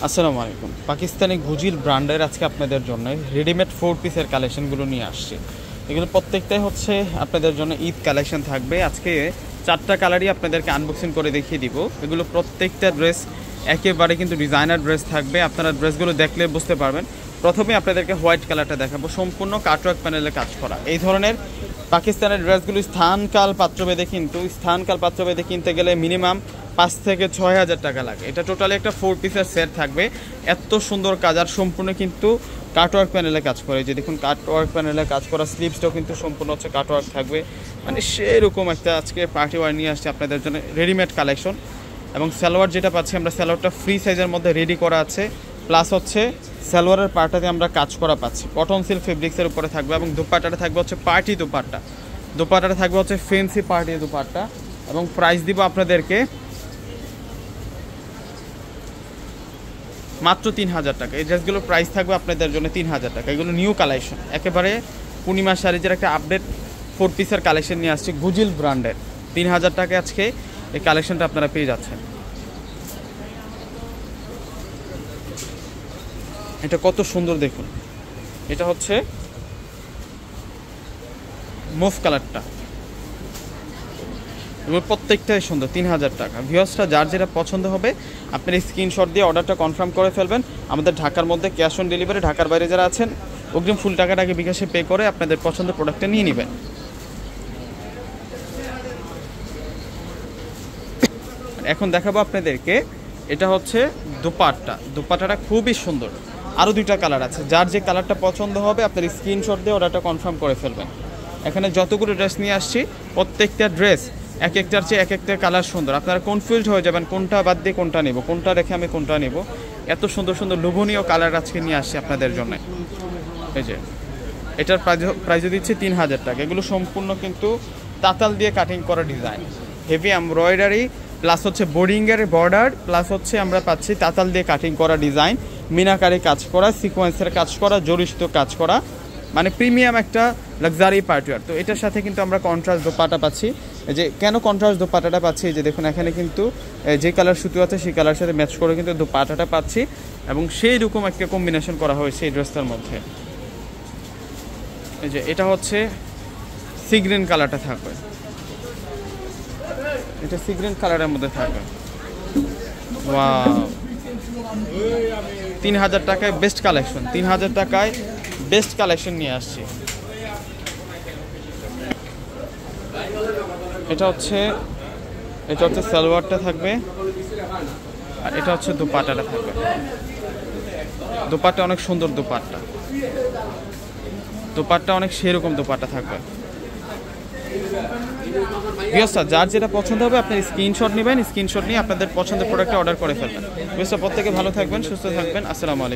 আসসালামু আলাইকুম। পাকিস্তানি গুজিল ব্র্যান্ডের আজকে আপনাদের জন্য রেডিমেড 4 পিসের কালেকশনগুলো নিয়ে আসছি। এগুলো প্রত্যেকটাই হচ্ছে আপনাদের জন্য ঈদ কালেকশন থাকবে। আজকে 4টা কালারই আপনাদেরকে আনবক্সিং করে দেখিয়ে দিব। এগুলো প্রত্যেকটা ড্রেস একেবারে কিন্তু ডিজাইনার ড্রেস থাকবে। আপনারা ড্রেসগুলো দেখলে বুঝতে পারবেন। প্রথমে আপনাদেরকে হোয়াইট কালারটা দেখাবো, সম্পূর্ণ কাটওয়ার্ক প্যানেলে কাজ করা। এই ধরনের পাকিস্তানের ড্রেসগুলো স্থানকাল পাত্রভেদে কিনতে গেলে মিনিমাম 5 থেকে 6 হাজার টাকা লাগে। এটা টোটালি একটা 4 পিসের সেট থাকবে। এত সুন্দর কাজ, আর সম্পূর্ণ কিন্তু কাটওয়ার্ক প্যানেলে কাজ করে। যে দেখুন কাটওয়ার্ক প্যানেলে কাজ করা, স্লিভসটাও কিন্তু সম্পূর্ণ হচ্ছে কাটওয়ার্ক থাকবে। মানে সেরকম একটা আজকে পার্টি ওয়ার নিয়ে আসছে আপনাদের জন্য রেডিমেড কালেকশন। এবং সালোয়ার যেটা পাচ্ছি আমরা, সালোয়ারটা ফ্রি সাইজের মধ্যে রেডি করা আছে, প্লাস হচ্ছে সালোয়ারের পার্টটাতে আমরা কাজ করা পাচ্ছি। কটন সিল্ক ফেব্রিক্সের উপরে থাকবে। এবং দুপাট্টাটা থাকবে হচ্ছে পার্টি দুপাট্টাটা থাকবে হচ্ছে ফেন্সি পার্টি দুপাট্টা। এবং প্রাইস দিব আপনাদেরকে মাত্র 3000 টাকা। এই ড্রেসগুলোর প্রাইস থাকবে আপনাদের জন্য 3000 টাকা। এগুলো নিউ কালেকশন, একেবারে পূর্ণিমা শাড়িজের একটা আপডেট 4 পিসের কালেকশন নিয়ে আসছে গুজিল ব্র্যান্ডের। 3000 টাকা আজকে এই কালেকশনটা আপনারা পেয়ে যাচ্ছেন। এটা কত সুন্দর দেখুন, এটা হচ্ছে মুভ কালারটা। এগুলো প্রত্যেকটাই সুন্দর। 3000 টাকা। ভিউয়ার্সরা যার যেটা পছন্দ হবে আপনার স্ক্রিনশট দিয়ে অর্ডারটা কনফার্ম করে ফেলবেন। আমাদের ঢাকার মধ্যে ক্যাশ অন ডেলিভারি, ঢাকার বাইরে যারা আছেন অগ্রিম ফুল টাকাটাকে বিকাশে পে করে আপনাদের পছন্দের প্রোডাক্টটা নিয়ে নেবেন। এখন দেখাবো আপনাদেরকে, এটা হচ্ছে দুপাট্টাটা খুবই সুন্দর। আরও 2টা কালার আছে, যার যে কালারটা পছন্দ হবে আপনার স্ক্রিনশট দিয়ে অর্ডারটা কনফার্ম করে ফেলবেন। এখানে যতগুলো ড্রেস নিয়ে আসছি প্রত্যেকটা ড্রেস এক একটার চেয়ে এক একটা কালার সুন্দর। আপনারা কনফিউজড হয়ে যাবেন কোনটা বাদ দিয়ে কোনটা নেব, কোনটা রেখে আমি কোনটা নেব। এত সুন্দর সুন্দর লোভনীয় কালার আজকে নিয়ে আসছি আপনাদের জন্য। এই যে এটার প্রাইস দিচ্ছে 3000 টাকা। এগুলো সম্পূর্ণ কিন্তু তাতাল দিয়ে কাটিং করা ডিজাইন, হেভি এমব্রয়ডারি, প্লাস হচ্ছে বোর্ডিংয়ের বর্ডার, প্লাস হচ্ছে আমরা পাচ্ছি তাতাল দিয়ে কাটিং করা ডিজাইন, মিনাকারি কাজ করা, সিকোয়েন্সের কাজ করা, জরিস্ত কাজ করা, মানে প্রিমিয়াম একটা লাক্সারি পার্টিওয়ার। তো এটার সাথে কিন্তু আমরা কন্ট্রাস্ট দোপাট্টা পাচ্ছি। যে কেন কন্ট্রাস্ট দোপাট্টাটা পাচ্ছি, যে দেখুন এখানে কিন্তু যে কালার সুতো আছে সেই কালার সাথে ম্যাচ করে কিন্তু দোপাট্টাটা পাচ্ছি। এবং সেই রকম একটা কম্বিনেশন করা হয়েছে এই ড্রেসটার মধ্যে। এই যে এটা হচ্ছে সি গ্রিন কালারটা থাকবে, এটা সি গ্রিন কালারের মধ্যে থাকবে। ওয়াও, 3000 টাকায় বেস্ট কালেকশন। 3000 টাকায় বেস্ট কালেকশন নিয়ে আসছি। এটা হচ্ছে সালোয়ারটা থাকবে, আর এটা হচ্ছে দুপাট্টাটা থাকবে। দুপাট্টা অনেক সুন্দর, দুপাট্টা অনেক সেরকম দুপাট্টা থাকবে। ভিউয়ার্স যার যেটা পছন্দ হবে আপনার স্ক্রিনশট নেবেন, স্ক্রিনশট নিয়ে আপনাদের পছন্দের প্রোডাক্টটা অর্ডার করে ফেলবেন। ভিউয়ার্স প্রত্যেকে ভালো থাকবেন, সুস্থ থাকবেন। আসসালামু আলাইকুম।